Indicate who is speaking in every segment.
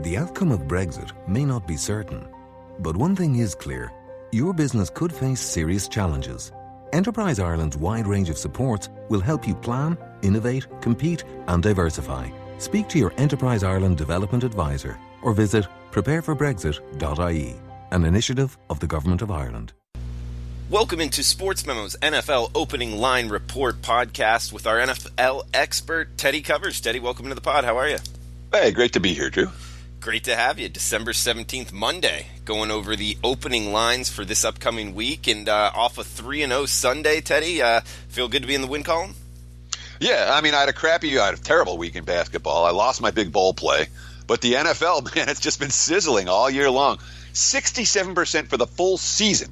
Speaker 1: The outcome of Brexit may not be certain, but one thing is clear. Your business could face serious challenges. Enterprise Ireland's wide range of supports will help you plan, innovate, compete and diversify. Speak to your Enterprise Ireland Development Advisor or visit prepareforbrexit.ie, an initiative of the Government of Ireland.
Speaker 2: Welcome into Sportsmemo's NFL Opening Line Report podcast with our NFL expert, Teddy Covers. Teddy, welcome to the pod. How are you?
Speaker 3: Hey, great to be here, Drew.
Speaker 2: Great to have you. December 17th, Monday, going over the opening lines for this upcoming week. And off a 3-0 Sunday, Teddy, feel good to be in the win column?
Speaker 3: Yeah, I mean, I had a terrible week in basketball. I lost my big bowl play. But the NFL, man, it's just been sizzling all year long. 67% for the full season.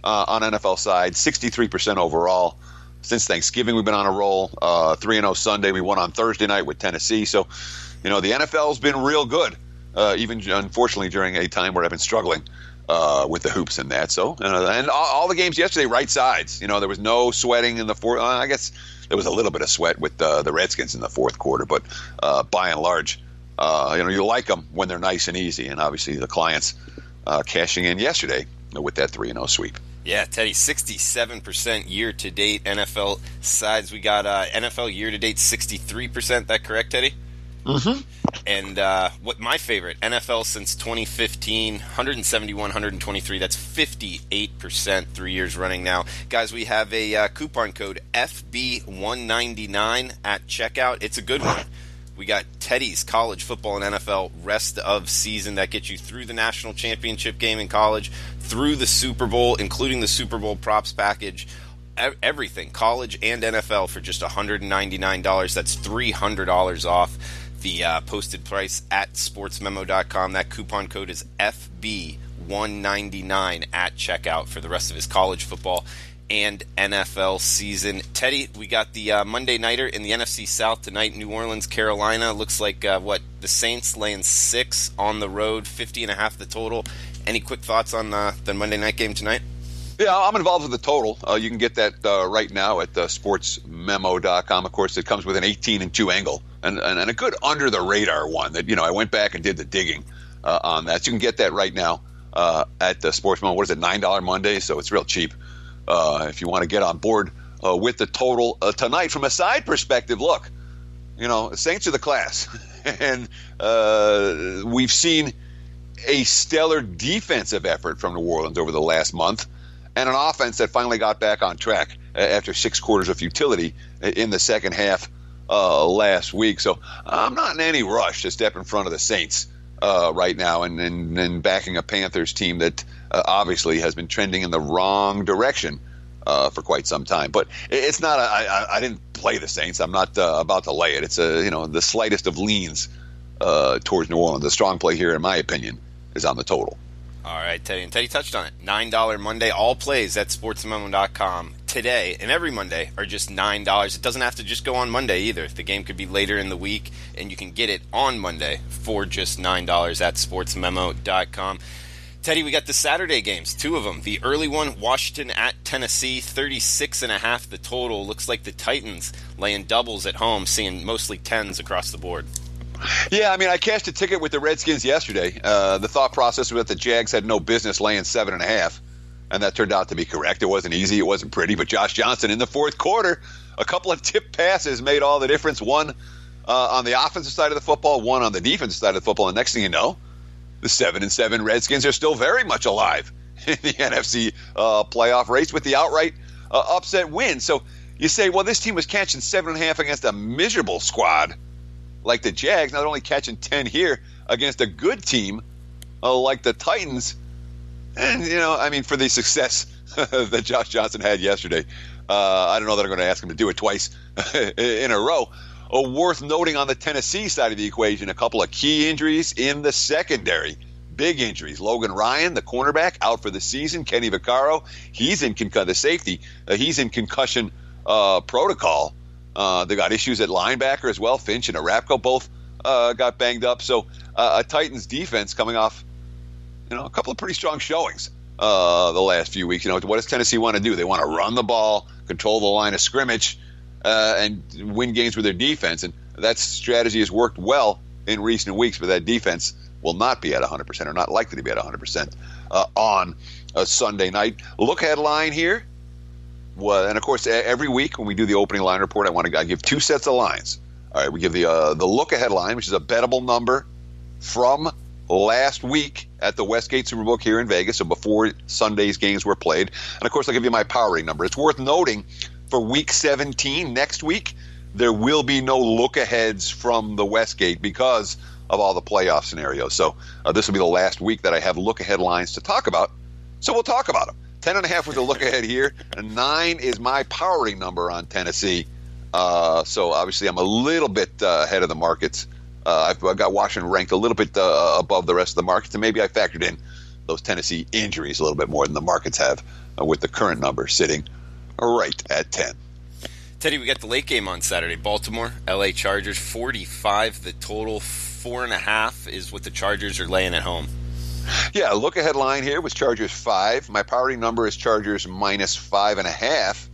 Speaker 3: On NFL side, 63% overall. Since Thanksgiving, we've been on a roll. 3-0 Sunday. We won on Thursday night with Tennessee. So, the NFL's been real good, even unfortunately during a time where I've been struggling with the hoops and that. So, and all the games yesterday, right sides. There was no sweating in the fourth. I guess there was a little bit of sweat with the Redskins in the fourth quarter, but by and large, you like them when they're nice and easy. And obviously, the clients cashing in yesterday with that 3-0 sweep.
Speaker 2: Yeah, Teddy, 67% year-to-date NFL sides. We got NFL year-to-date 63%. That correct, Teddy?
Speaker 3: Mm-hmm.
Speaker 2: And what my favorite, NFL since 2015, 171, 123. That's 58%, 3 years running now. Guys, we have a coupon code FB199 at checkout. It's a good one. We got Teddy's college football and NFL rest of season that gets you through the national championship game in college, through the Super Bowl, including the Super Bowl props package, everything, college and NFL for just $199. That's $300 off the posted price at sportsmemo.com. That coupon code is FB199 at checkout for the rest of his college football and NFL season. Teddy, we got the Monday Nighter in the NFC South tonight. New Orleans, Carolina. Looks like, the Saints laying 6 on the road, 50.5 the total. Any quick thoughts on the Monday night game tonight?
Speaker 3: Yeah, I'm involved with the total. You can get that right now at sportsmemo.com. Of course, it comes with an 18-2 angle and a good under-the-radar one that, I went back and did the digging on that. So you can get that right now at Sportsmemo. What is it, $9 Monday? So it's real cheap. If you want to get on board with the total tonight. From a side perspective, look, Saints are the class. And we've seen a stellar defensive effort from New Orleans over the last month and an offense that finally got back on track after 6 quarters of futility in the second half last week. So I'm not in any rush to step in front of the Saints right now and backing a Panthers team that obviously has been trending in the wrong direction for quite some time. But it's not I didn't play the Saints. I'm not about to lay it. It's the slightest of leans towards New Orleans. The strong play here, in my opinion, is on the total.
Speaker 2: All right, Teddy. And Teddy touched on it. $9 Monday. All plays at sportsmemo.com today and every Monday are just $9. It doesn't have to just go on Monday either. The game could be later in the week, and you can get it on Monday for just $9 at sportsmemo.com. Teddy, we got the Saturday games, 2 of them. The early one, Washington at Tennessee, 36.5 the total. Looks like the Titans laying doubles at home, seeing mostly 10s across the board.
Speaker 3: Yeah, I mean, I cashed a ticket with the Redskins yesterday. The thought process was that the Jags had no business laying 7.5, and that turned out to be correct. It wasn't easy, it wasn't pretty, but Josh Johnson in the fourth quarter, a couple of tip passes made all the difference. One on the offensive side of the football, one on the defensive side of the football, and next thing you know, the 7-7 Redskins are still very much alive in the NFC playoff race with the outright upset win. So you say, well, this team was catching 7.5 against a miserable squad like the Jags, not only catching 10 here against a good team like the Titans. And, for the success that Josh Johnson had yesterday, I don't know that I'm going to ask him to do it twice in a row. Worth noting on the Tennessee side of the equation, a couple of key injuries in the secondary. Big injuries. Logan Ryan, the cornerback, out for the season. Kenny Vaccaro, he's in the safety. He's in concussion protocol. They got issues at linebacker as well. Finch and Arapko both got banged up. So a Titans defense coming off, a couple of pretty strong showings the last few weeks. What does Tennessee want to do? They want to run the ball, control the line of scrimmage, and win games with their defense. And that strategy has worked well in recent weeks, but that defense will not be at 100% or not likely to be at 100% on a Sunday night. Look ahead line here. Well, and of course, every week when we do the opening line report, I give two sets of lines. All right, we give the look ahead line, which is a bettable number from last week at the Westgate Superbook here in Vegas, so before Sunday's games were played. And of course, I'll give you my power rating number. It's worth noting for Week 17 next week, there will be no look aheads from the Westgate because of all the playoff scenarios. So this will be the last week that I have look ahead lines to talk about. So we'll talk about them. 10.5 with the look ahead here, and 9 is my power rating number on Tennessee. So obviously I'm a little bit ahead of the markets. I've got Washington ranked a little bit above the rest of the markets, and maybe I factored in those Tennessee injuries a little bit more than the markets have with the current number sitting right at 10.
Speaker 2: Teddy, we got the late game on Saturday. Baltimore, LA Chargers, 45 the total, 4.5 is what the Chargers are laying at home.
Speaker 3: Yeah, look ahead line here was Chargers 5. My power rating number is Chargers minus 5.5.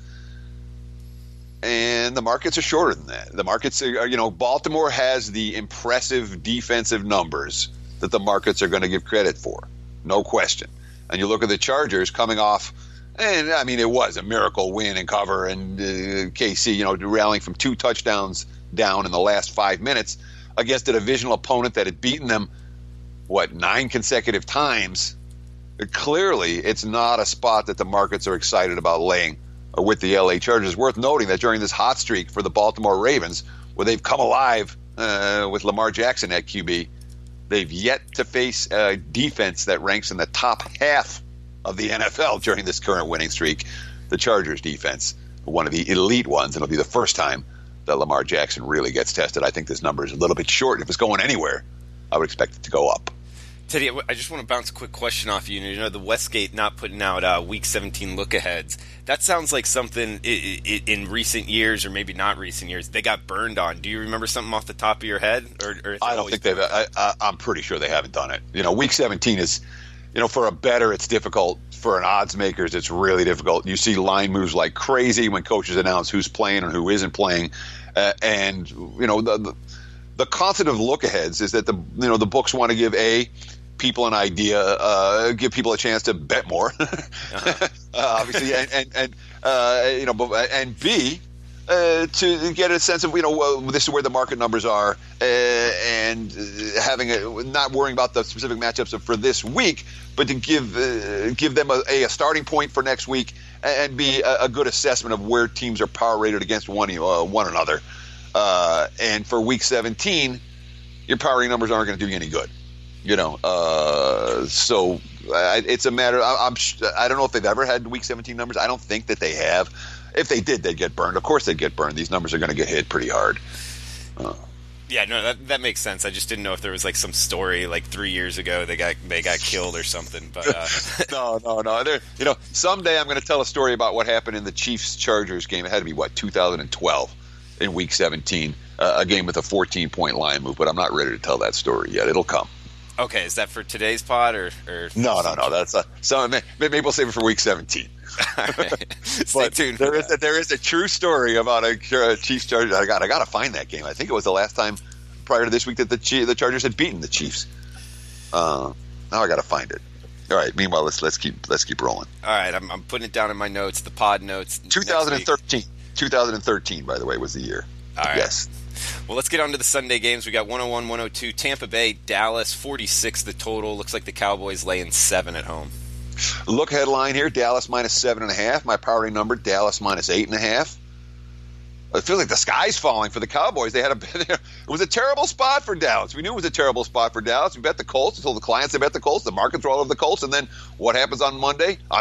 Speaker 3: And the markets are shorter than that. The markets are, Baltimore has the impressive defensive numbers that the markets are going to give credit for. No question. And you look at the Chargers coming off, and I mean, it was a miracle win and cover, and KC, rallying from 2 touchdowns down in the last 5 minutes against a divisional opponent that had beaten them, 9 consecutive times. Clearly, it's not a spot that the markets are excited about laying with the LA Chargers. Worth noting that during this hot streak for the Baltimore Ravens, where they've come alive with Lamar Jackson at QB, they've yet to face a defense that ranks in the top half of the NFL during this current winning streak. The Chargers defense, one of the elite ones, and it'll be the first time that Lamar Jackson really gets tested. I think this number is a little bit short. If it's going anywhere, I would expect it to go up.
Speaker 2: Teddy, I just want to bounce a quick question off you. The Westgate not putting out Week 17 look-aheads. That sounds like something in recent years, or maybe not recent years, they got burned on. Do you remember something off the top of your head? Or
Speaker 3: I don't think they've. I'm pretty sure they haven't done it. Week 17 is, for a bettor, it's difficult. For an odds makers, it's really difficult. You see line moves like crazy when coaches announce who's playing and who isn't playing, and the concept of look-aheads is that the books want to give people an idea, give people a chance to bet more, obviously, and B, to get a sense of this is where the market numbers are, and not worrying about the specific matchups for this week, but to give them a starting point for next week, and be a good assessment of where teams are power rated against one another. And for Week 17, your power rating numbers aren't going to do you any good. So it's a matter. I don't know if they've ever had Week 17 numbers. I don't think that they have. If they did, they'd get burned. Of course, they'd get burned. These numbers are going to get hit pretty hard.
Speaker 2: Yeah, no, that makes sense. I just didn't know if there was some story 3 years ago they got killed or something. But
Speaker 3: no. Someday I'm going to tell a story about what happened in the Chiefs-Chargers game. It had to be 2012 in Week 17, a game with a 14-point line move. But I'm not ready to tell that story yet. It'll come.
Speaker 2: Okay, is that for today's pod or
Speaker 3: no? That's maybe we'll save it for Week 17.
Speaker 2: Stay tuned.
Speaker 3: There is a true story about a Chiefs Chargers. I got to find that game. I think it was the last time prior to this week that the Chargers had beaten the Chiefs. Now I got to find it. All right. Meanwhile, let's keep rolling.
Speaker 2: All right. I'm putting it down in my notes. The pod notes.
Speaker 3: 2013. 2013, by the way, was the year.
Speaker 2: All right.
Speaker 3: Yes.
Speaker 2: Well, let's get on to the Sunday games. We got 101, 102. Tampa Bay, Dallas, 46 the total. Looks like the Cowboys laying 7 at home.
Speaker 3: Look headline here, Dallas minus 7.5. My power rating number, Dallas minus 8.5. I feel like the sky's falling for the Cowboys. It was a terrible spot for Dallas. We knew it was a terrible spot for Dallas. We bet the Colts. We told the clients they bet the Colts. The markets were all over the Colts. And then what happens on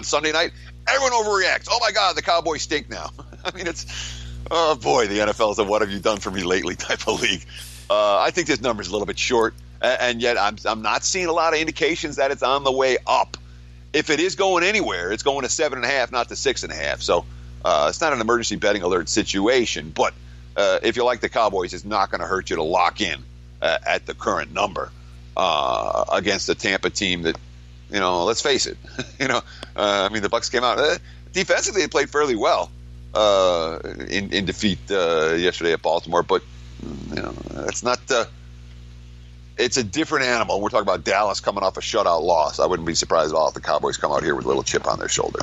Speaker 3: Sunday night? Everyone overreacts. Oh, my God, the Cowboys stink now. I mean, oh, boy, the NFL is a what have you done for me lately type of league. I think this number is a little bit short, and yet I'm not seeing a lot of indications that it's on the way up. If it is going anywhere, it's going to 7.5, not to 6.5. So it's not an emergency betting alert situation, but if you like the Cowboys, it's not going to hurt you to lock in at the current number against a Tampa team that, let's face it, the Bucs came out defensively. They played fairly well in defeat yesterday at Baltimore, but it's not it's a different animal. We're talking about Dallas coming off a shutout loss. I wouldn't be surprised at all if the Cowboys come out here with a little chip on their shoulder.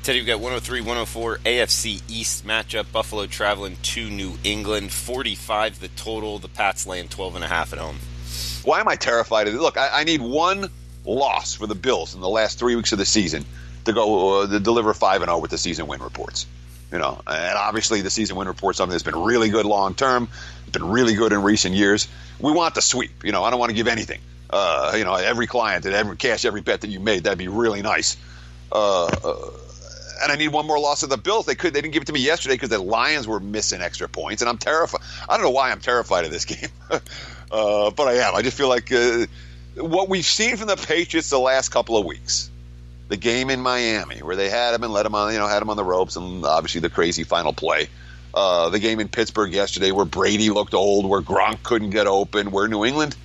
Speaker 2: Teddy, we've got 103-104 AFC East matchup. Buffalo traveling to New England. 45 the total. The Pats laying 12.5 at home.
Speaker 3: Why am I terrified of it? Look, I need one loss for the Bills in the last 3 weeks of the season to go to deliver 5-0 with the season win reports. And obviously the season win report is something that's been really good long term. It's been really good in recent years. We want the sweep. I don't want to give anything. Every client and cash every bet that you made, that'd be really nice. And I need one more loss of the Bills. They didn't give it to me yesterday because the Lions were missing extra points, and I'm terrified. I don't know why I'm terrified of this game, but I am. I just feel like what we've seen from the Patriots the last couple of weeks. The game in Miami where they had him and let him on, had him on the ropes, and obviously the crazy final play. The game in Pittsburgh yesterday where Brady looked old, where Gronk couldn't get open, where New England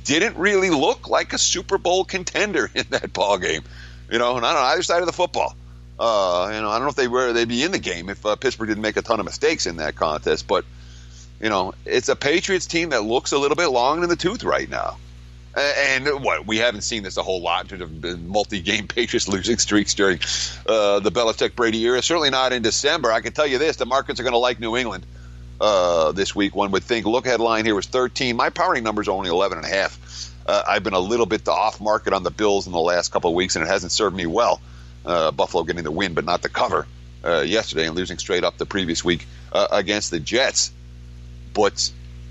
Speaker 3: didn't really look like a Super Bowl contender in that ball game. And on either side of the football. I don't know if they'd be in the game if Pittsburgh didn't make a ton of mistakes in that contest. But it's a Patriots team that looks a little bit long in the tooth right now. And we haven't seen this a whole lot in terms of multi-game Patriots losing streaks during the Belichick-Brady era. Certainly not in December. I can tell you this, the markets are going to like New England this week, one would think. Look-ahead line here was 13. My powering number is only 11.5. I've been a little bit the off-market on the Bills in the last couple of weeks, and it hasn't served me well. Buffalo getting the win, but not the cover yesterday, and losing straight up the previous week against the Jets. But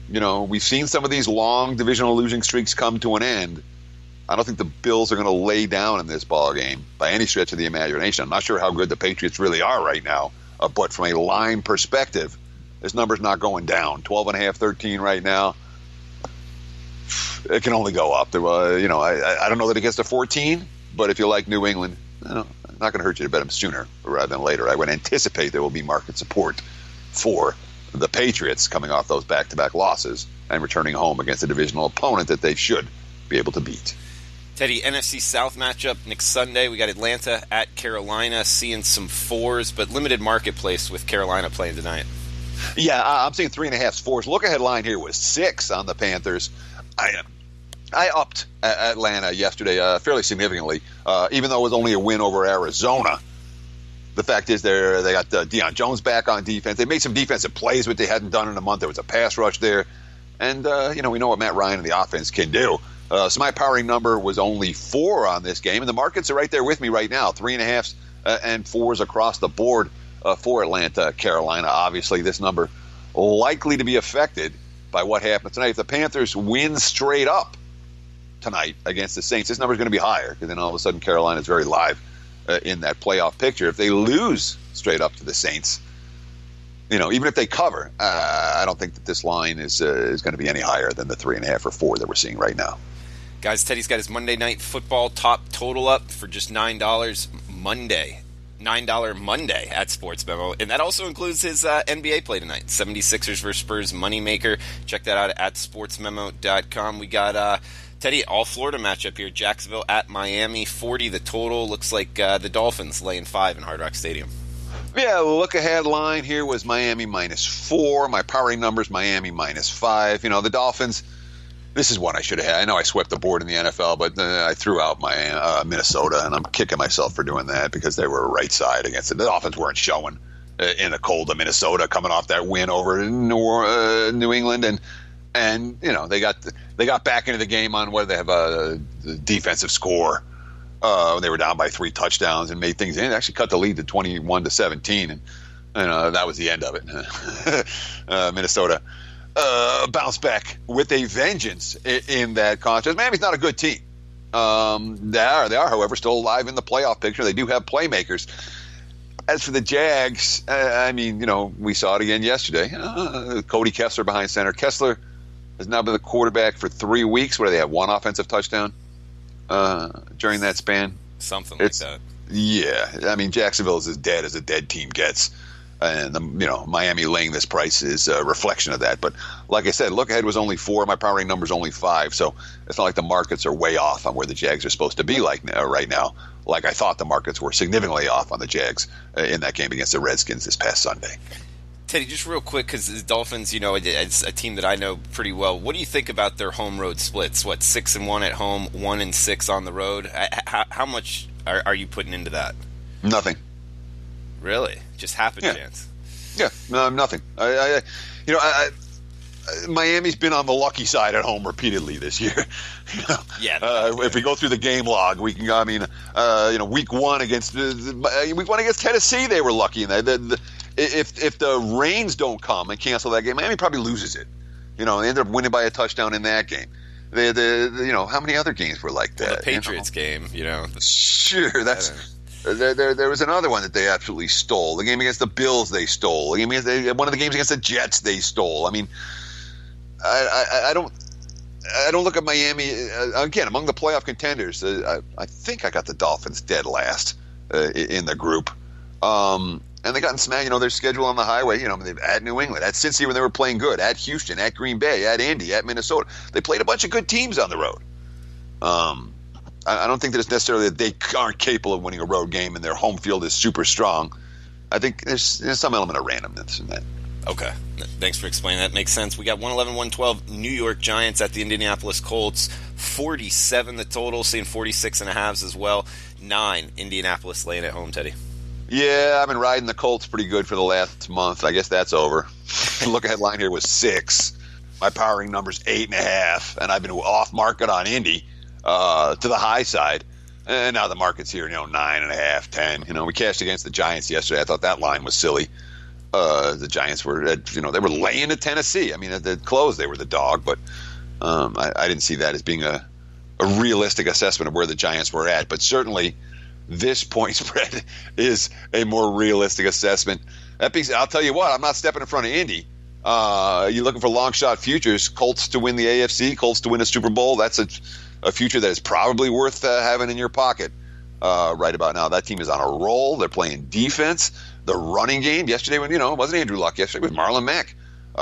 Speaker 3: we've seen some of these long divisional losing streaks come to an end. I don't think the Bills are going to lay down in this ball game by any stretch of the imagination. I'm not sure how good the Patriots really are right now, but from a line perspective, this number's not going down. 12.5, 13 right now. It can only go up. I don't know that it gets to 14, but if you like New England, not going to hurt you to bet them sooner rather than later. I would anticipate there will be market support for the Patriots coming off those back-to-back losses and returning home against a divisional opponent that they should be able to beat.
Speaker 2: Teddy, NFC South matchup next Sunday. We got Atlanta at Carolina, seeing some fours, but limited marketplace with Carolina playing tonight.
Speaker 3: Yeah, I'm seeing 3.5 fours. Look-ahead line here was 6 on the Panthers. I upped Atlanta yesterday fairly significantly, even though it was only a win over Arizona. The fact is they got Deion Jones back on defense. They made some defensive plays, which they hadn't done in a month. There was a pass rush there. And, we know what Matt Ryan and the offense can do. So my powering number was only 4 on this game. And the markets are right there with me right now, 3.5s and 4s across the board for Atlanta, Carolina. Obviously, this number likely to be affected by what happens tonight. If the Panthers win straight up tonight against the Saints, this number is going to be higher because then all of a sudden Carolina is very live in that playoff picture. If they lose straight up to the Saints, even if they cover, I don't think that this line is going to be any higher than the 3.5 or 4 that we're seeing right now.
Speaker 2: Guys, Teddy's got his Monday Night Football top total up for just $9 Monday. $9 Monday at Sportsmemo. And that also includes his NBA play tonight. 76ers versus Spurs moneymaker. Check that out at sportsmemo.com. We got Teddy, all Florida matchup here. Jacksonville at Miami. 40 the total. Looks like the Dolphins laying 5 in Hard Rock Stadium.
Speaker 3: Yeah, the look-ahead line here was Miami -4. My powering numbers, Miami -5. The Dolphins, this is one I should have had. I know I swept the board in the NFL, but I threw out my Minnesota, and I'm kicking myself for doing that because they were right side against it. The Dolphins weren't showing in the cold of Minnesota coming off that win over New England, and they got back into the game on whether they have a defensive score. They were down by 3 touchdowns and made things in. Actually cut the lead to 21-17, and that was the end of it. Minnesota bounced back with a vengeance in that contest. Miami's not a good team. They are, however, still alive in the playoff picture. They do have playmakers. As for the Jags, we saw it again yesterday. Cody Kessler behind center. Kessler has now been the quarterback for 3 weeks, where they have 1 offensive touchdown during that span.
Speaker 2: Something like that.
Speaker 3: Yeah. Jacksonville is as dead as a dead team gets. And, Miami laying this price is a reflection of that. But like I said, look ahead was only 4. My powering number is only 5. So it's not like the markets are way off on where the Jags are supposed to be right now. Like I thought the markets were significantly off on the Jags in that game against the Redskins this past Sunday.
Speaker 2: Teddy, just real quick, because the Dolphins, it's a team that I know pretty well. What do you think about their home road splits? 6-1 at home, 1-6 on the road? How much are you putting into that?
Speaker 3: Nothing.
Speaker 2: Really? Just happen chance?
Speaker 3: Yeah, no, nothing. Miami's been on the lucky side at home repeatedly this year. If we go through the game log, we can. Week one against Tennessee, they were lucky. If the rains don't come and cancel that game, Miami probably loses it. They ended up winning by a touchdown in that game. How many other games were like that?
Speaker 2: Well, the Patriots game,
Speaker 3: Sure, that's. There was another one that they absolutely stole. The game against the Bills, they stole. One of the games against the Jets, they stole. I mean, I don't look at Miami again among the playoff contenders. I think I got the Dolphins dead last in the group, and they got smacked. Their schedule on the highway. They've at New England, at Cincy when they were playing good, at Houston, at Green Bay, at Indy, at Minnesota. They played a bunch of good teams on the road. I don't think that it's necessarily that they aren't capable of winning a road game and their home field is super strong. I think there's some element of randomness in that.
Speaker 2: Okay. Thanks for explaining that. Makes sense. We got 111-112 New York Giants at the Indianapolis Colts. 47 the total, seeing 46.5 as well. 9 Indianapolis laying at home, Teddy.
Speaker 3: Yeah, I've been riding the Colts pretty good for the last month. I guess that's over. Look ahead line here was 6. My powering number's 8.5, and I've been off market on Indy to the high side. And now the market's here, 9.5, 10. We cashed against the Giants yesterday. I thought that line was silly. The Giants were, they were laying at Tennessee. I mean, at the close, they were the dog, but I didn't see that as being a realistic assessment of where the Giants were at. But certainly, this point spread is a more realistic assessment. That being said, I'll tell you what, I'm not stepping in front of Indy. You're looking for long shot futures, Colts to win the AFC, Colts to win a Super Bowl. That's a future that is probably worth having in your pocket right about now. That team is on a roll. They're playing defense. The running game yesterday, when it wasn't Andrew Luck yesterday, it was Marlon Mack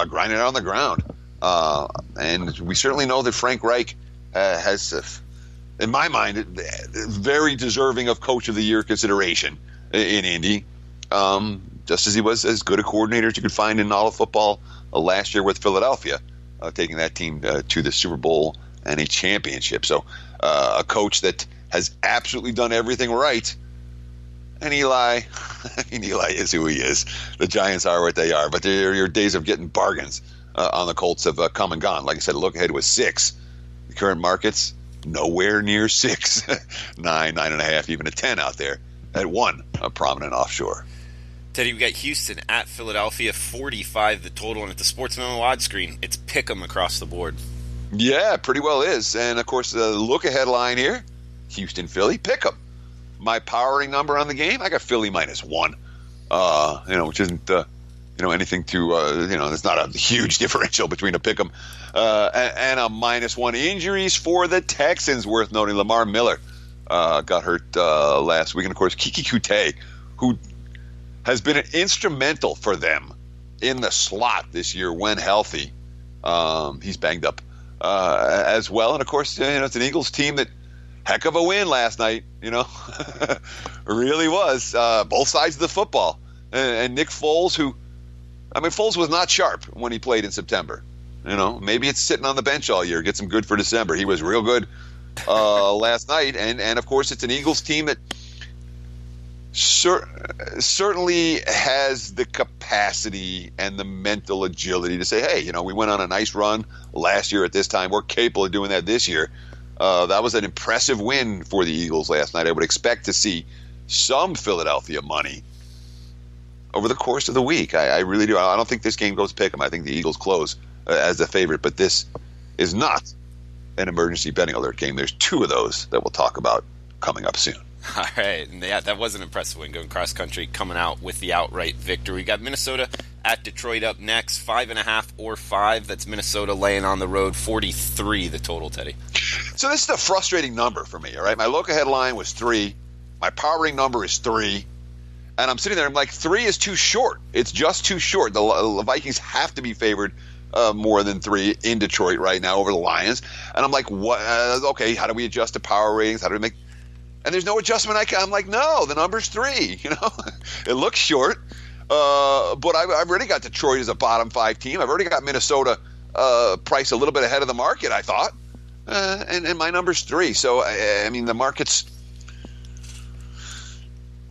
Speaker 3: grinding it on the ground. And we certainly know that Frank Reich has, in my mind, very deserving of Coach of the Year consideration in Indy. Just as he was as good a coordinator as you could find in all of football last year with Philadelphia, taking that team to the Super Bowl and a championship. So a coach that has absolutely done everything right. And Eli is who he is. The Giants are what they are. But your days of getting bargains on the Colts have come and gone. Like I said, look ahead was 6. The current markets, nowhere near 6. 9, 9.5, even a 10 out there at 1, a prominent offshore.
Speaker 2: Teddy, we got Houston at Philadelphia, 45 the total. And at the Sportsmemo odds screen, it's pick 'em across the board.
Speaker 3: Yeah, pretty well is. And, of course, the look ahead line here, Houston, Philly, pick 'em. My powering number on the game, I got Philly -1, which isn't, anything too, there's not a huge differential between a pick 'em and a -1. Injuries for the Texans worth noting. Lamar Miller got hurt last week. And, of course, Kiki Kute, who has been instrumental for them in the slot this year when healthy. He's banged up as well. And, of course, it's an Eagles team that, heck of a win last night, really was. Both sides of the football. And Nick Foles, Foles was not sharp when he played in September. Maybe it's sitting on the bench all year, gets him good for December. He was real good last night. And, of course, it's an Eagles team that certainly has the capacity and the mental agility to say, hey, we went on a nice run last year at this time. We're capable of doing that this year. That was an impressive win for the Eagles last night. I would expect to see some Philadelphia money over the course of the week. I really do. I don't think this game goes pick 'em. I think the Eagles close as the favorite, but this is not an emergency betting alert game. There's 2 of those that we'll talk about coming up soon.
Speaker 2: All right. Yeah, that was an impressive win, going cross country, coming out with the outright victory. We got Minnesota at Detroit up next, 5.5 or 5. That's Minnesota laying on the road, 43 the total, Teddy.
Speaker 3: So this is a frustrating number for me, all right? My look ahead line was 3. My powering number is 3. And I'm sitting there, I'm like, 3 is too short. It's just too short. The Vikings have to be favored more than 3 in Detroit right now over the Lions. And I'm like, what? Okay, how do we adjust the power ratings? How do we make... And there's no adjustment. I'm like, no, the number's 3. It looks short. But I've already got Detroit as a bottom 5 team. I've already got Minnesota priced a little bit ahead of the market, I thought. And my number's 3. So, I mean, the market's –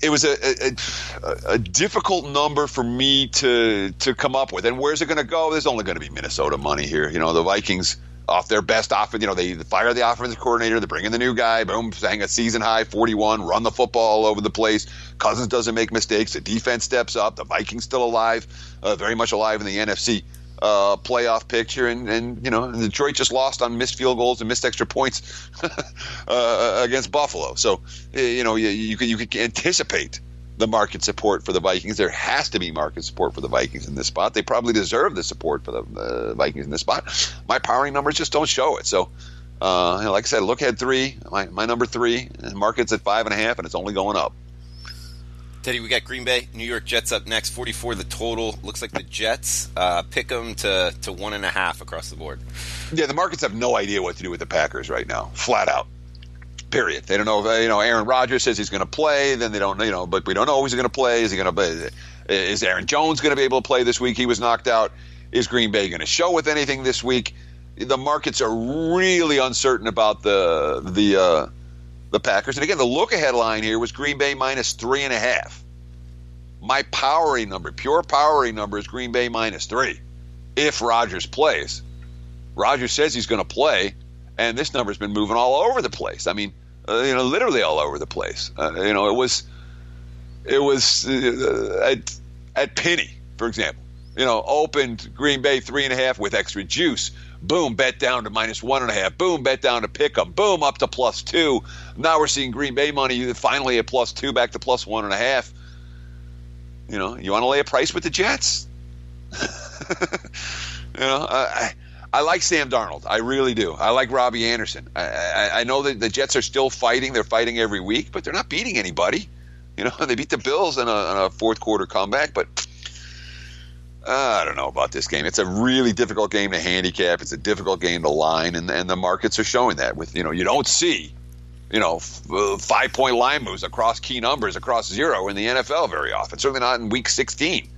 Speaker 3: it was a difficult number for me to come up with. And where's it going to go? There's only going to be Minnesota money here. You know, the Vikings off their best offense. You know, they fire the offensive coordinator. They bring in the new guy. Boom, hang a season high 41. Run the football all over the place. Cousins doesn't make mistakes. The defense steps up. The Vikings still alive, very much alive in the NFC playoff picture. And you know, Detroit just lost on missed field goals and missed extra points against Buffalo. So you know, you could anticipate the market support for the Vikings. There has to be market support for the Vikings in this spot. They probably deserve the support for the Vikings in this spot. My powering numbers just don't show it. So, like I said, look at 3. My number 3. And market's at 5.5, and it's only going up.
Speaker 2: Teddy, we got Green Bay, New York Jets up next. 44 the total. Looks like the Jets pick them to 1.5 across the board.
Speaker 3: Yeah, the markets have no idea what to do with the Packers right now. Flat out. Period. They don't know if, Aaron Rodgers says he's going to play, then they don't, but we don't know if he's going to play. Is Aaron Jones going to be able to play this week? He was knocked out. Is Green Bay going to show with anything this week? The markets are really uncertain about the Packers. And again, the look-ahead line here was Green Bay minus 3.5. My powering number, pure powering number, is Green Bay minus 3. If Rodgers plays. Rodgers says he's going to play. And this number's been moving all over the place. I mean, literally all over the place. It was at Penny, for example. Opened Green Bay 3.5 with extra juice. Boom, bet down to minus 1.5. Boom, bet down to pick 'em. Boom, up to plus 2. Now we're seeing Green Bay money finally at plus 2, back to plus 1.5. You want to lay a price with the Jets? I like Sam Darnold. I really do. I like Robbie Anderson. I know that the Jets are still fighting. They're fighting every week, but they're not beating anybody. They beat the Bills in a fourth quarter comeback, but I don't know about this game. It's a really difficult game to handicap. It's a difficult game to line, and the markets are showing that. With you don't see 5-point line moves across key numbers across 0 in the NFL very often. Certainly not in Week 16.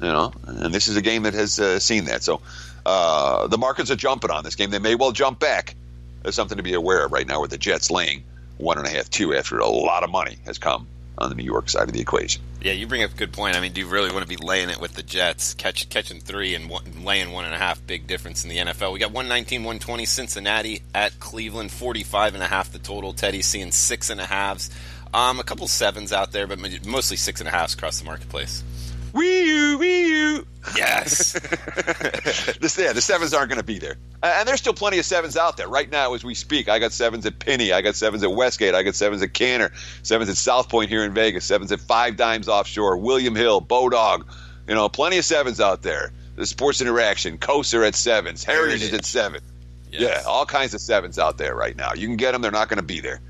Speaker 3: And this is a game that has seen that. So. The markets are jumping on this game. They may well jump back. There's something to be aware of right now with the Jets laying 1.5, 2 after a lot of money has come on the New York side of the equation.
Speaker 2: Yeah, you bring up a good point. I mean, do you really want to be laying it with the Jets? Catching 3 and laying 1.5, big difference in the NFL. We got 119-120 Cincinnati at Cleveland, 45.5 the total. Teddy's seeing 6.5s. A couple 7s out there, but mostly 6.5s across the marketplace.
Speaker 3: Wee-oo.
Speaker 2: Yes.
Speaker 3: The 7s aren't going to be there. And there's still plenty of 7s out there. Right now, as we speak, I got 7s at Penny. I got 7s at Westgate. I got 7s at Canner. 7s at South Point here in Vegas. 7s at 5 Dimes Offshore. William Hill. Bodog. Plenty of 7s out there. The Sports Interaction. Coaster at 7s. Heritage is at 7. Yes. Yeah, all kinds of 7s out there right now. You can get them. They're not going to be there.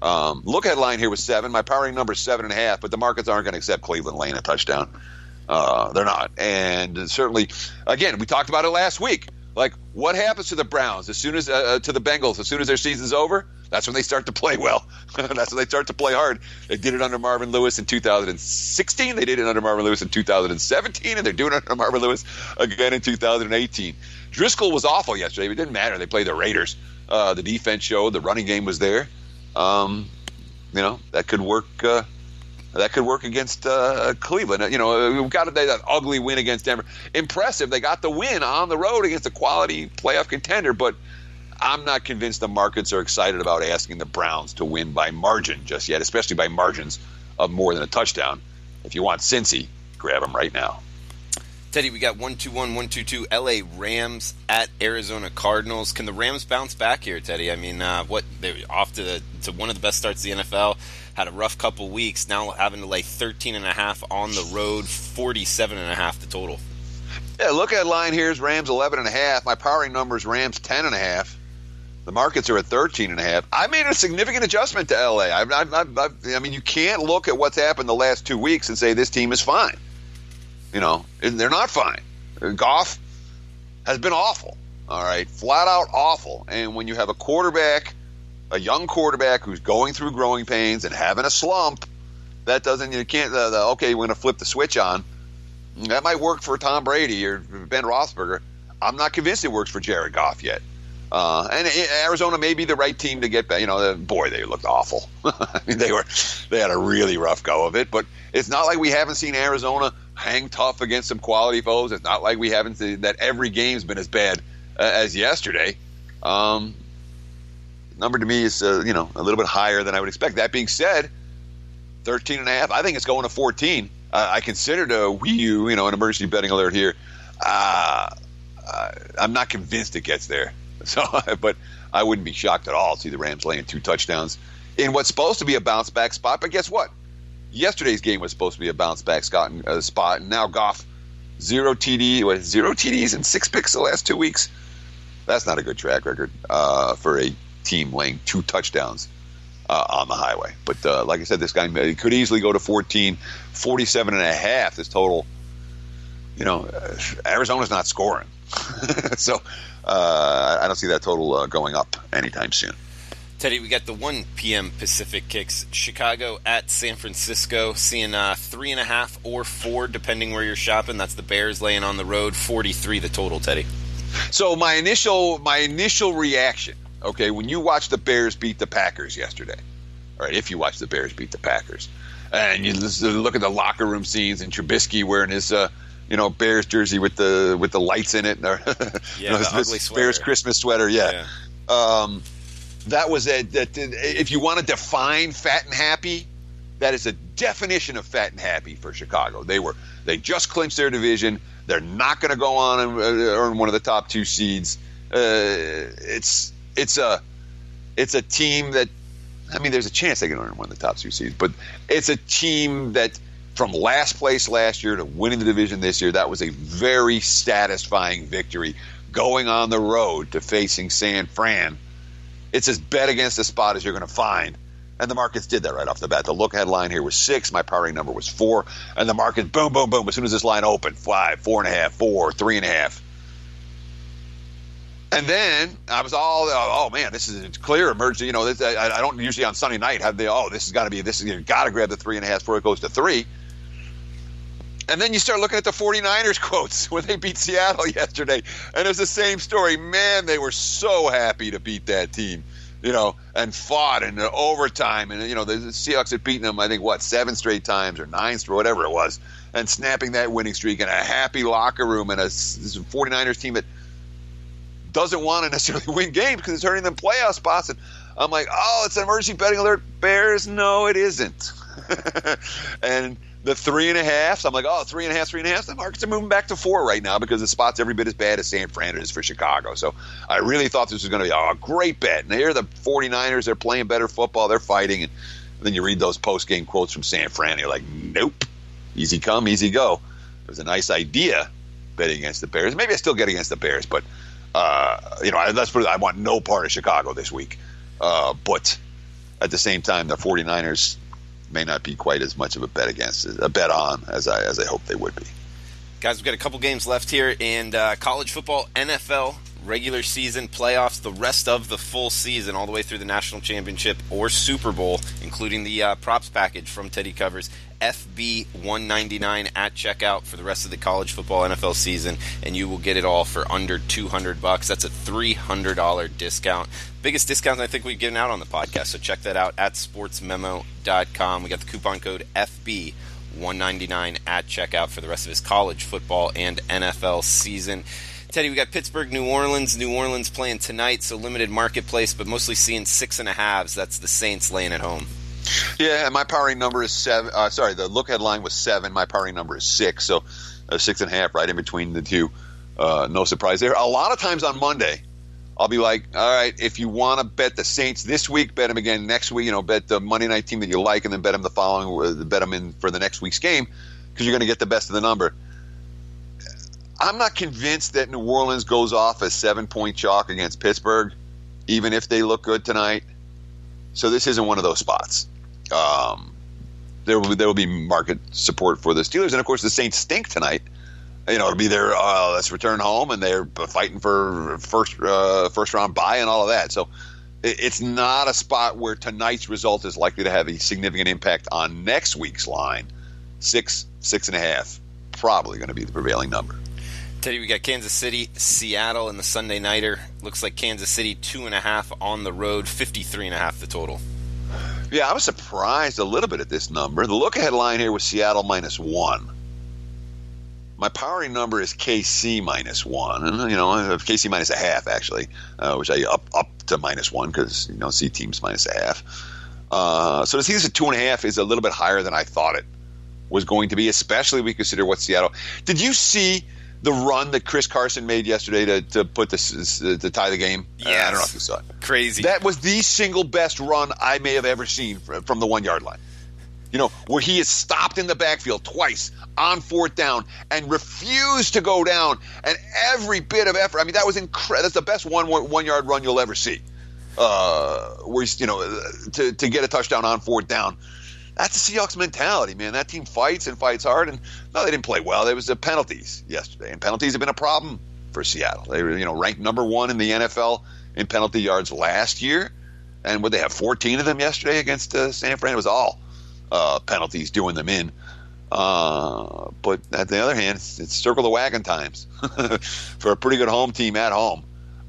Speaker 3: Look at line here with 7. My powering number is 7.5, but the markets aren't going to accept Cleveland laying a touchdown. They're not. And certainly, again, we talked about it last week. Like, what happens to the Browns as soon as to the Bengals as soon as their season's over? That's when they start to play well. That's when they start to play hard. They did it under Marvin Lewis in 2016. They did it under Marvin Lewis in 2017, and they're doing it under Marvin Lewis again in 2018. Driscoll was awful yesterday, but it didn't matter. They played the Raiders. The defense showed. The running game was there. That could work. That could work against Cleveland. We've got that ugly win against Denver. Impressive. They got the win on the road against a quality playoff contender, but I'm not convinced the markets are excited about asking the Browns to win by margin just yet, especially by margins of more than a touchdown. If you want Cincy, grab them right now.
Speaker 2: Teddy, we got 121, 122 LA Rams at Arizona Cardinals. Can the Rams bounce back here, Teddy? I mean, they're off to one of the best starts of the NFL. Had a rough couple weeks. Now having to lay 13.5 on the road, 47.5 the total.
Speaker 3: Yeah, look at line here is Rams 11.5. My powering number is Rams 10.5. The markets are at 13.5. I made a significant adjustment to LA. I mean, you can't look at what's happened the last 2 weeks and say this team is fine. They're not fine. Goff has been awful. All right, flat out awful. And when you have a young quarterback who's going through growing pains and having a slump, that doesn't, you can't, okay, we're going to flip the switch on. That might work for Tom Brady or Ben Roethlisberger. I'm not convinced it works for Jared Goff yet. And Arizona may be the right team to get back. Boy, they looked awful. I mean, they had a really rough go of it. But it's not like we haven't seen Arizona hang tough against some quality foes. It's not like we haven't seen that every game's been as bad as yesterday. Number to me is a little bit higher than I would expect. That being said, 13.5. I think it's going to 14. I considered an emergency betting alert here. I'm not convinced it gets there. So, but I wouldn't be shocked at all to see the Rams laying 2 touchdowns in what's supposed to be a bounce back spot. But guess what? Yesterday's game was supposed to be a bounce back spot, and now Goff 0 TDs and 6 picks the last 2 weeks. That's not a good track record for a team laying 2 touchdowns on the highway. But like I said, this guy could easily go to 14, 47.5. This total. Arizona's not scoring, so. I don't see that total going up anytime soon.
Speaker 2: Teddy, we got the 1 p.m. Pacific kicks. Chicago at San Francisco, seeing 3.5 or 4, depending where you're shopping. That's the Bears laying on the road. 43 the total, Teddy.
Speaker 3: So my initial reaction, okay, when you watched the Bears beat the Packers yesterday, all right, if you watched the Bears beat the Packers, and you look at the locker room scenes and Trubisky wearing his Bears jersey with the lights in it. Or,
Speaker 2: the ugly sweater.
Speaker 3: Bears Christmas sweater, yeah. That was if you want to define fat and happy, that is a definition of fat and happy for Chicago. They just clinched their division. They're not going to go on and earn one of the top 2 seeds. It's a team that, I mean, there's a chance they can earn one of the top 2 seeds, but it's a team that, from last place last year to winning the division this year, that was a very satisfying victory. Going on the road to facing San Fran, it's as bet against the spot as you're going to find. And the markets did that right off the bat. The look-ahead line here was 6. My powering number was 4. And the market, boom, boom, boom, as soon as this line opened, 5, 4.5, 4, 3.5. And then I was all, oh man, this is a clear emergency. I don't usually on Sunday night have you've got to grab the 3.5 before it goes to 3. And then you start looking at the 49ers quotes when they beat Seattle yesterday. And it was the same story. Man, they were so happy to beat that team, and fought in overtime. And, the Seahawks had beaten them, I think, 7 straight times or 9 straight, whatever it was, and snapping that winning streak in a happy locker room and a 49ers team that doesn't want to necessarily win games because it's hurting them playoff spots. And I'm like, it's an emergency betting alert, Bears. No, it isn't. And the 3.5, so I'm like, 3.5. The markets are moving back to 4 right now because the spot's every bit as bad as San Fran is for Chicago. So I really thought this was going to be a great bet. And here the 49ers, they're playing better football, they're fighting. And then you read those post-game quotes from San Fran, and you're like, nope, easy come, easy go. It was a nice idea betting against the Bears. Maybe I still get against the Bears, but let's put it, I want no part of Chicago this week. But at the same time, the 49ers may not be quite as much of a bet on as I hope they would be.
Speaker 2: Guys, we've got a couple games left here, and college football, NFL, regular season, playoffs, the rest of the full season, all the way through the national championship or Super Bowl, including the props package from Teddy Covers, FB $199 at checkout for the rest of the college football NFL season, and you will get it all for under $200. That's a $300 discount. Biggest discount I think we've given out on the podcast, so check that out at sportsmemo.com. We got the coupon code FB $199 at checkout for the rest of his college football and NFL season. Teddy, we got Pittsburgh, New Orleans. New Orleans playing tonight, so limited marketplace, but mostly seeing 6.5s. That's the Saints laying at home.
Speaker 3: Yeah, and my powering number is 7. The look-ahead line was 7. My powering number is 6, so 6.5 right in between the two. No surprise there. A lot of times on Monday, I'll be like, all right, if you want to bet the Saints this week, bet them again next week. Bet the Monday night team that you like, and then bet them the following. Bet them in for the next week's game because you're going to get the best of the number. I'm not convinced that New Orleans goes off as 7-point chalk against Pittsburgh, even if they look good tonight. So this isn't one of those spots. There will be market support for the Steelers, and of course the Saints stink tonight. It'll be their let's return home, and they're fighting for first round bye and all of that. So it's not a spot where tonight's result is likely to have a significant impact on next week's line. 6.5. probably going to be the prevailing number.
Speaker 2: Teddy, we got Kansas City, Seattle in the Sunday nighter. Looks like Kansas City 2.5 on the road, 53.5 the total.
Speaker 3: Yeah, I was surprised a little bit at this number. The look-ahead line here was Seattle -1. My powering number is KC -1, and KC -0.5 actually, which I up to -1 because you don't see teams -0.5. So to see this at 2.5 is a little bit higher than I thought it was going to be, especially if we consider what Seattle. Did you see the run that Chris Carson made yesterday to put this to tie the game?
Speaker 2: Yeah,
Speaker 3: I don't know if you saw it.
Speaker 2: Crazy.
Speaker 3: That was the single best run I may have ever seen from the 1 yard line. Where he is stopped in the backfield twice on 4th down and refused to go down, and every bit of effort. I mean, that was incredible. That's the best 1 yard run you'll ever see. Where he's, to get a touchdown on 4th down. That's the Seahawks mentality, man. That team fights and fights hard. And no, they didn't play well. There was the penalties yesterday, and penalties have been a problem for Seattle. They were, ranked number 1 in the NFL in penalty yards last year, and would they have 14 of them yesterday against San Fran? It was all penalties doing them in. But at the other hand, it's circle the wagon times for a pretty good home team at home.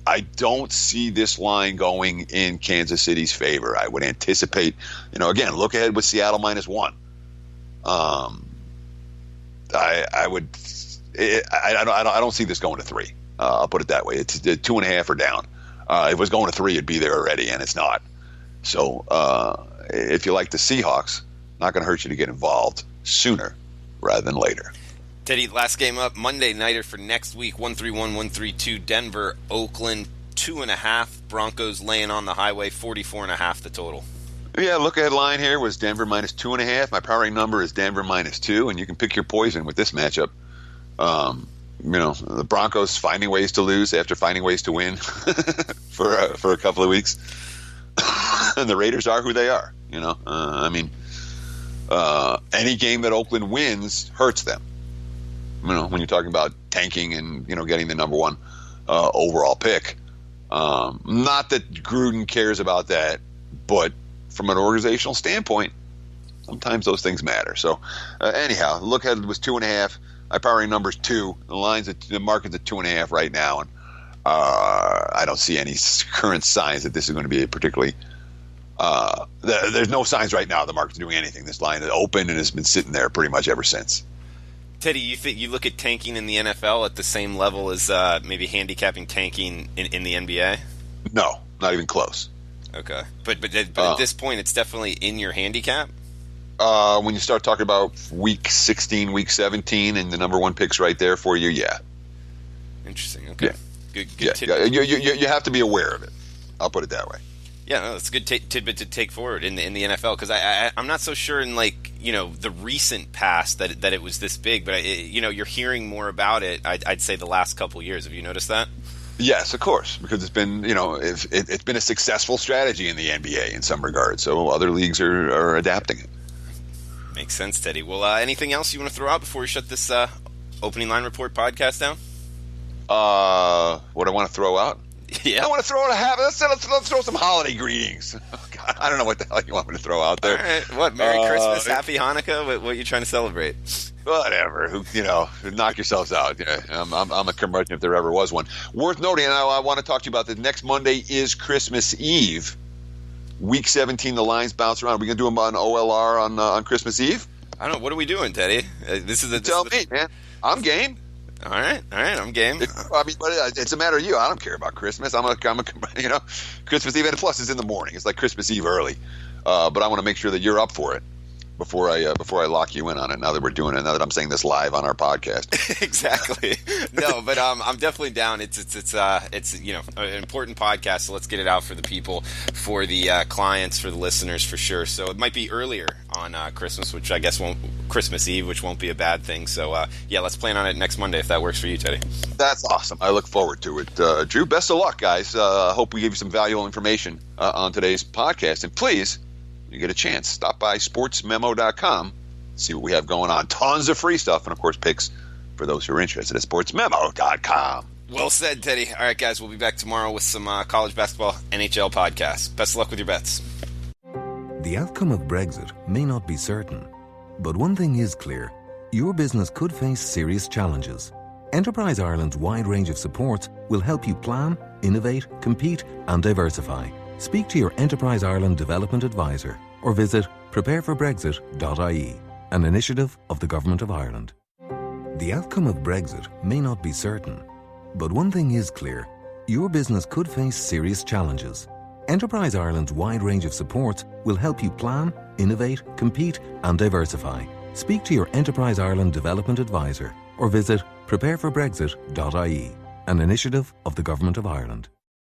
Speaker 3: I don't see this line going in Kansas City's favor. I would anticipate, again, look ahead with Seattle -1. I don't see this going to 3. I'll put it that way. It's 2.5 or down. If it was going to 3, it'd be there already, and it's not. So if you like the Seahawks, not going to hurt you to get involved sooner rather than later.
Speaker 2: Teddy, last game up, Monday nighter for next week, 131, 132, Denver, Oakland, 2.5, Broncos laying on the highway, 44.5 the total.
Speaker 3: Yeah, look ahead line here was Denver -2.5. My powering number is Denver -2, and you can pick your poison with this matchup. The Broncos finding ways to lose after finding ways to win for a couple of weeks. And the Raiders are who they are, any game that Oakland wins hurts them. When you're talking about tanking and, getting the number 1 overall pick. Not that Gruden cares about that, but from an organizational standpoint, sometimes those things matter. So, anyhow, look ahead was 2.5. My powering number is 2. The market's at 2.5 right now, and I don't see any current signs that this is going to be a particularly. There's no signs right now the market's doing anything. This line is open and has been sitting there pretty much ever since.
Speaker 2: Teddy, you think you look at tanking in the NFL at the same level as maybe handicapping tanking in the NBA?
Speaker 3: No, not even close.
Speaker 2: Okay, but at this point, it's definitely in your handicap.
Speaker 3: When you start talking about week 16, week 17, and the number 1 pick's right there for you, yeah.
Speaker 2: Interesting. Okay,
Speaker 3: yeah.
Speaker 2: Good
Speaker 3: tidbit. You have to be aware of it. I'll put it that way.
Speaker 2: Yeah, no, it's a good tidbit to take forward in the NFL, because I'm not so sure in the recent past that it was this big, but you're hearing more about it. I'd say the last couple of years. Have you noticed that?
Speaker 3: Yes, of course, because it's been it's been a successful strategy in the NBA in some regards. So other leagues are adapting it.
Speaker 2: Makes sense, Teddy. Well, anything else you want to throw out before we shut this opening line report podcast down?
Speaker 3: What I want to throw out?
Speaker 2: Yeah.
Speaker 3: I want to throw out a habit. Let's throw some holiday greetings. Oh, God, I don't know what the hell you want me to throw out there.
Speaker 2: All right. What? Merry Christmas, Happy Hanukkah. What are you trying to celebrate?
Speaker 3: Whatever. Knock yourselves out. Yeah, I'm a curmudgeon if there ever was one. Worth noting, and I want to talk to you about this. Next Monday is Christmas Eve. Week 17, the lines bounce around. Are we going to do them on OLR on Christmas Eve?
Speaker 2: I don't know. What are we doing, Teddy?
Speaker 3: Tell me, man. I'm game.
Speaker 2: All right, I'm game.
Speaker 3: But it's a matter of you. I don't care about Christmas. I'm a Christmas Eve, and plus it's in the morning. It's like Christmas Eve early. But I want to make sure that you're up for it before I lock you in on it. Now that I'm saying this live on our podcast.
Speaker 2: Exactly. No, but I'm definitely down. It's an important podcast, so let's get it out for the people, for the clients, for the listeners, for sure. So it might be earlier on Christmas, which I guess Christmas Eve, which won't be a bad thing. So let's plan on it next Monday if that works for you, Teddy.
Speaker 3: That's awesome. I look forward to it. Drew, best of luck, guys. Hope we gave you some valuable information on today's podcast, and please, you get a chance, stop by sportsmemo.com, see what we have going on. Tons of free stuff, and of course picks for those who are interested at sportsmemo.com.
Speaker 2: Well said, Teddy. All right, guys, we'll be back tomorrow with some college basketball NHL podcasts. Best of luck with your bets.
Speaker 1: The outcome of Brexit may not be certain, but one thing is clear: your business could face serious challenges. Enterprise Ireland's wide range of supports will help you plan, innovate, compete and diversify. Speak to your Enterprise Ireland Development Advisor or visit prepareforbrexit.ie, an initiative of the Government of Ireland. The outcome of Brexit may not be certain, but one thing is clear. Your business could face serious challenges. Enterprise Ireland's wide range of supports will help you plan, innovate, compete and diversify. Speak to your Enterprise Ireland Development Advisor or visit prepareforbrexit.ie, an initiative of the Government of Ireland.